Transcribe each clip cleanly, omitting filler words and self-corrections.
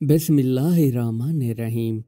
बिस्मिल्लाहिर्रहमानिर्रहीम।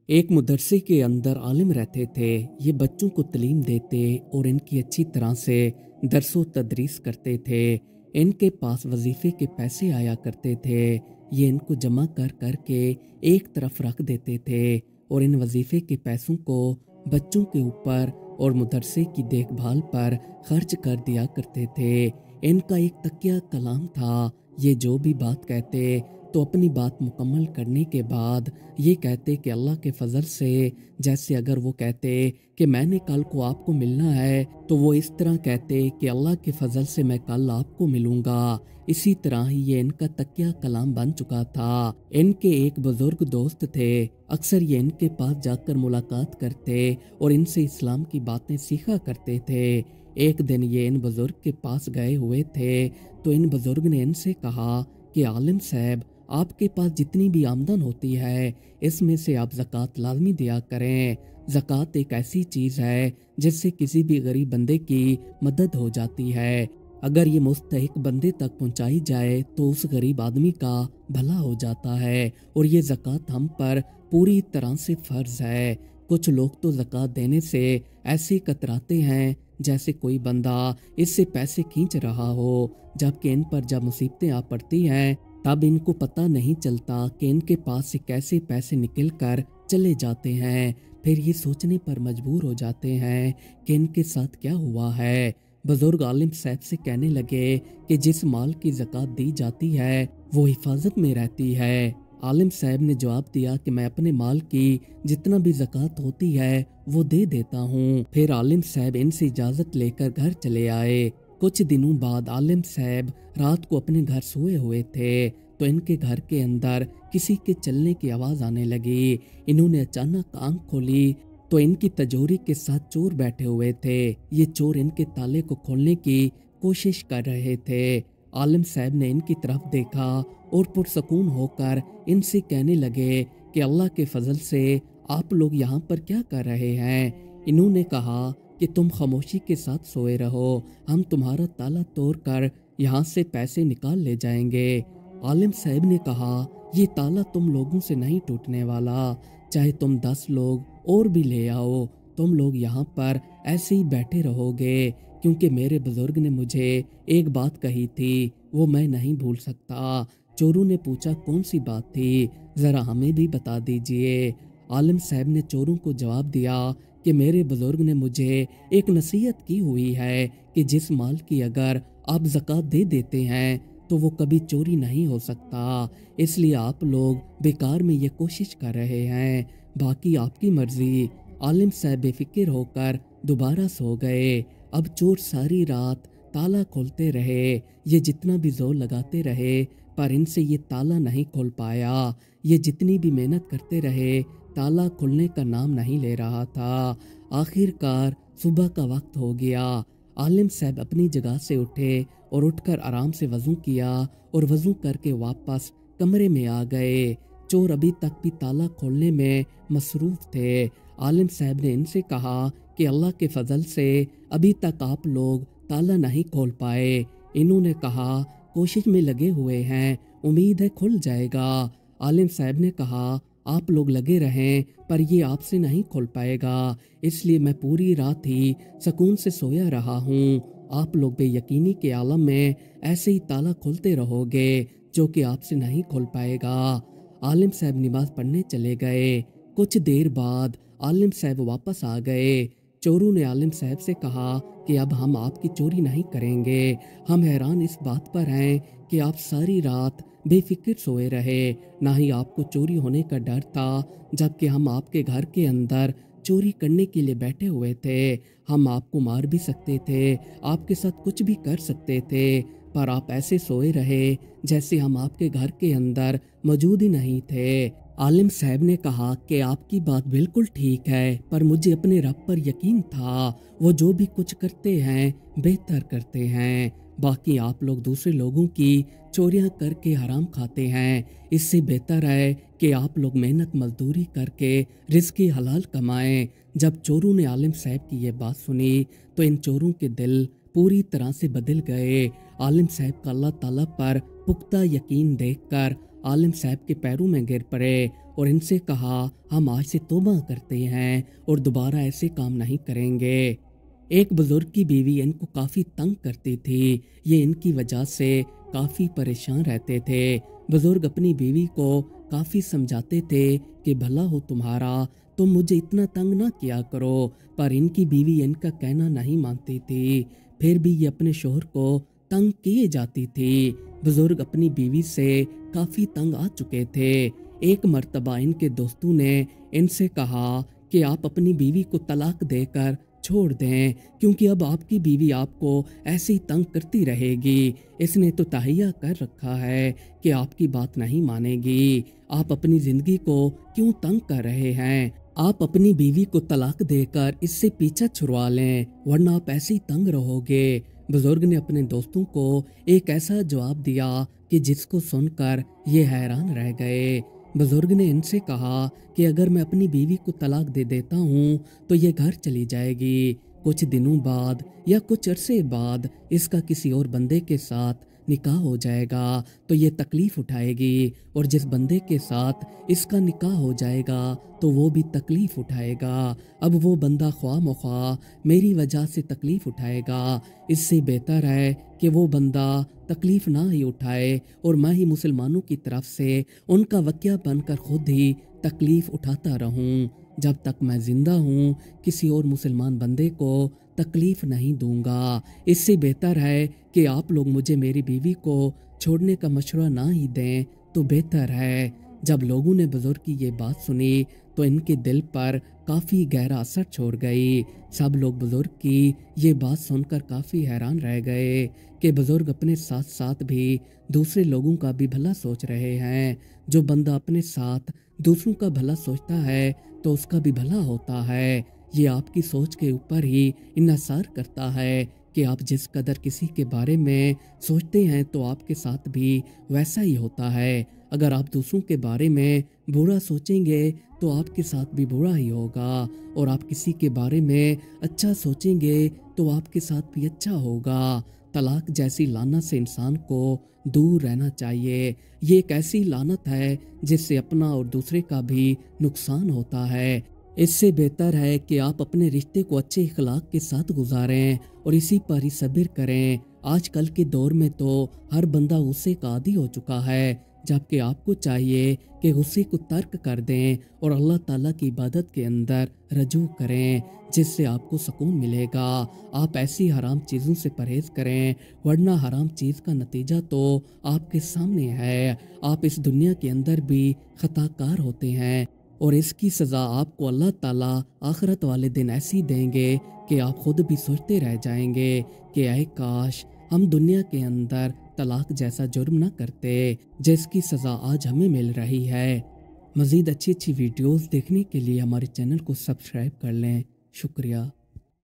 एक मदरसे के अंदर आलिम रहते थे। ये बच्चों को तालीम देते और इनकी अच्छी तरह से दरसो तदरीस करते थे। इनके पास वजीफ़े के पैसे आया करते थे। ये इनको जमा कर कर के एक तरफ रख देते थे और इन वजीफ़े के पैसों को बच्चों के ऊपर और मदरसे की देखभाल पर खर्च कर दिया करते थे। इनका एक तकिया कलाम था। ये जो भी बात कहते तो अपनी बात मुकम्मल करने के बाद ये कहते कि अल्लाह के फजल से, जैसे अगर वो कहते कि मैंने कल को आपको मिलना है तो वो इस तरह कहते कि अल्लाह के फजल से मैं कल आपको मिलूंगा। इसी तरह ही ये इनका तकिया कलाम बन चुका था। इनके एक बुजुर्ग दोस्त थे। अक्सर ये इनके पास जाकर मुलाकात करते और इनसे इस्लाम की बातें सीखा करते थे। एक दिन ये इन बुजुर्ग के पास गए हुए थे तो इन बुजुर्ग ने इनसे कहा कि आलिम साहब, आपके पास जितनी भी आमदन होती है इसमें से आप ज़कात लाजमी दिया करें। ज़कात एक ऐसी चीज़ है जिससे किसी भी गरीब बंदे की मदद हो जाती है। अगर ये मुस्तहिक बंदे तक पहुंचाई जाए तो उस गरीब आदमी का भला हो जाता है और ये ज़कात हम पर पूरी तरह से फ़र्ज है। कुछ लोग तो ज़कात देने से ऐसे कतराते हैं जैसे कोई बंदा इससे पैसे खींच रहा हो, जबकि इन पर जब मुसीबतें आ पड़ती हैं तब इनको पता नहीं चलता कि इनके पास से कैसे पैसे निकल कर चले जाते हैं। फिर ये सोचने पर मजबूर हो जाते हैं कि इनके साथ क्या हुआ है। बुजुर्ग आलिम साहब से कहने लगे कि जिस माल की ज़कात दी जाती है वो हिफाजत में रहती है। आलिम साहब ने जवाब दिया कि मैं अपने माल की जितना भी ज़कात होती है वो दे देता हूँ। फिर आलिम साहब इनसे इजाज़त लेकर घर चले आए। कुछ दिनों बाद आलिम साहब रात को अपने घर सोए हुए थे तो इनके घर के अंदर किसी के चलने की आवाज़ आने लगी। इन्होंने अचानक आंख खोली तो इनकी तिजोरी के साथ चोर बैठे हुए थे। ये चोर इनके ताले को खोलने की कोशिश कर रहे थे। आलिम साहब ने इनकी तरफ देखा और पुरसकून होकर इनसे कहने लगे कि अल्लाह के फजल से आप लोग यहाँ पर क्या कर रहे हैं। इन्होंने कहा कि तुम खामोशी के साथ सोए रहो, हम तुम्हारा ताला तोड़कर यहाँ से पैसे निकाल ले जाएंगे। आलिम साहब ने कहा, ये ताला तुम लोगों से नहीं टूटने वाला, चाहे तुम 10 लोग और भी ले आओ, तुम लोग यहाँ पर ऐसे ही बैठे रहोगे, क्योंकि मेरे बुजुर्ग ने मुझे एक बात कही थी वो मैं नहीं भूल सकता। चोरों ने पूछा कौन सी बात थी, जरा हमें भी बता दीजिए। आलिम साहब ने चोरों को जवाब दिया कि मेरे बुजुर्ग ने मुझे एक नसीहत की हुई है कि जिस माल की अगर आप ज़कात दे देते हैं तो वो कभी चोरी नहीं हो सकता, इसलिए आप लोग बेकार में ये कोशिश कर रहे हैं, बाकी आपकी मर्जी। आलिम साहब बेफिक्र होकर दोबारा सो गए। अब चोर सारी रात ताला खोलते रहे। ये जितना भी जोर लगाते रहे पर इनसे ये ताला नहीं खोल पाया। ये जितनी भी मेहनत करते रहे ताला खुलने का नाम नहीं ले रहा था। आखिरकार सुबह का वक्त हो गया। आलिम साहब अपनी जगह से उठे और उठकर आराम से वज़ू किया और वज़ू करके वापस कमरे में आ गए। चोर अभी तक भी ताला खोलने में मसरूफ़ थे। आलिम साहब ने इनसे कहा कि अल्लाह के फजल से अभी तक आप लोग ताला नहीं खोल पाए। इन्होंने कहा कोशिश में लगे हुए हैं, उम्मीद है खुल जाएगा। आलिम साहब ने कहा आप लोग लगे रहें पर ये आपसे नहीं खोल पाएगा, इसलिए मैं पूरी रात ही सुकून से सोया रहा हूँ। आप लोग बेयकीनी के आलम में ऐसे ही ताला खोलते रहोगे जो कि आपसे नहीं खोल पाएगा। आलिम साहब नमाज पढ़ने चले गए। कुछ देर बाद आलिम साहब वापस आ गए। चोरों ने आलिम साहब से कहा कि अब हम आपकी चोरी नहीं करेंगे। हम हैरान इस बात पर हैं कि आप सारी रात बेफिक्र सोए रहे, ना ही आपको चोरी होने का डर था, जबकि हम आपके घर के अंदर चोरी करने के लिए बैठे हुए थे। हम आपको मार भी सकते थे, आपके साथ कुछ भी कर सकते थे, पर आप ऐसे सोए रहे जैसे हम आपके घर के अंदर मौजूद ही नहीं थे। आलिम साहब ने कहा कि आपकी बात बिल्कुल ठीक है, पर मुझे अपने रब पर यकीन था, वो जो भी कुछ करते हैं बेहतर करते हैं। बाकी आप लोग दूसरे लोगों की चोरियां करके हराम खाते हैं, इससे बेहतर है कि आप लोग मेहनत मजदूरी करके रिज़्क़ हलाल कमाएं। जब चोरों ने आलिम साहब की ये बात सुनी तो इन चोरों के दिल पूरी तरह से बदल गए। आलिम साहब का अल्लाह ताला पर पुख्ता यकीन देखकर आलिम साहब के पैरों में गिर पड़े और इनसे कहा, हम आज से तौबा करते हैं और दोबारा ऐसे काम नहीं करेंगे। एक बुजुर्ग की बीवी इनको काफ़ी तंग करती थी। ये इनकी वजह से काफ़ी परेशान रहते थे। बुजुर्ग अपनी बीवी को काफ़ी समझाते थे कि भला हो तुम्हारा, तुम मुझे इतना तंग ना किया करो, पर इनकी बीवी इनका कहना नहीं मानती थी। फिर भी ये अपने शोहर को तंग किए जाती थी। बुजुर्ग अपनी बीवी से काफ़ी तंग आ चुके थे। एक मर्तबा इनके दोस्तों ने इनसे कहा कि आप अपनी बीवी को तलाक देकर छोड़ दें, क्योंकि अब आपकी बीवी आपको ऐसे ही तंग करती रहेगी। इसने तो तहैया कर रखा है कि आपकी बात नहीं मानेगी। आप अपनी जिंदगी को क्यों तंग कर रहे हैं? आप अपनी बीवी को तलाक देकर इससे पीछा छुड़वा लें, वरना आप ऐसे ही तंग रहोगे। बुजुर्ग ने अपने दोस्तों को एक ऐसा जवाब दिया कि जिसको सुनकर ये हैरान रह गए। बुजुर्ग ने इनसे कहा कि अगर मैं अपनी बीवी को तलाक दे देता हूँ तो ये घर चली जाएगी। कुछ दिनों बाद या कुछ अरसे बाद इसका किसी और बंदे के साथ निकाह हो जाएगा तो ये तकलीफ उठाएगी, और जिस बंदे के साथ इसका निकाह हो जाएगा तो वो भी तकलीफ उठाएगा। अब वो बंदा ख्वाह मख्वाह मेरी वजह से तकलीफ उठाएगा। इससे बेहतर है कि वो बंदा तकलीफ ना ही उठाए और मैं ही मुसलमानों की तरफ से उनका वकिया बनकर खुद ही तकलीफ उठाता रहूं। जब तक मैं जिंदा हूँ किसी और मुसलमान बंदे को तकलीफ नहीं दूंगा। इससे बेहतर है कि आप लोग मुझे मेरी बीवी को छोड़ने का मशवरा ना ही दें तो बेहतर है। जब लोगों ने बुजुर्ग की ये बात सुनी तो इनके दिल पर काफ़ी गहरा असर छोड़ गई। सब लोग बुजुर्ग की ये बात सुनकर काफ़ी हैरान रह गए कि बुजुर्ग अपने साथ साथ भी दूसरे लोगों का भी भला सोच रहे हैं। जो बंदा अपने साथ दूसरों का भला सोचता है तो उसका भी भला होता है। ये आपकी सोच के ऊपर ही इन्हिसार करता है कि आप जिस कदर किसी के बारे में सोचते हैं तो आपके साथ भी वैसा ही होता है। अगर आप दूसरों के बारे में बुरा सोचेंगे तो आपके साथ भी बुरा ही होगा, और आप किसी के बारे में अच्छा सोचेंगे तो आपके साथ भी अच्छा होगा। तलाक जैसी लानत से इंसान को दूर रहना चाहिए। ये एक ऐसी लानत है जिससे अपना और दूसरे का भी नुकसान होता है। इससे बेहतर है कि आप अपने रिश्ते को अच्छे इखलाक के साथ गुजारें और इसी पर ही सब्र करें। आजकल के दौर में तो हर बंदा गुस्से का आदी हो चुका है, जबकि आपको चाहिए कि गुस्से को तर्क कर दें और अल्लाह ताला की इबादत के अंदर रजू करें, जिससे आपको सुकून मिलेगा। आप ऐसी हराम चीज़ों से परहेज़ करें, वरना हराम चीज़ का नतीजा तो आपके सामने है। आप इस दुनिया के अंदर भी खताकार होते हैं और इसकी सज़ा आपको अल्लाह ताला आखिरत वाले दिन ऐसी देंगे कि आप खुद भी सोचते रह जाएंगे कि ऐ काश हम दुनिया के अंदर तलाक जैसा जुर्म न करते जिसकी सज़ा आज हमें मिल रही है। मज़ीद अच्छी अच्छी वीडियोस देखने के लिए हमारे चैनल को सब्सक्राइब कर लें। शुक्रिया।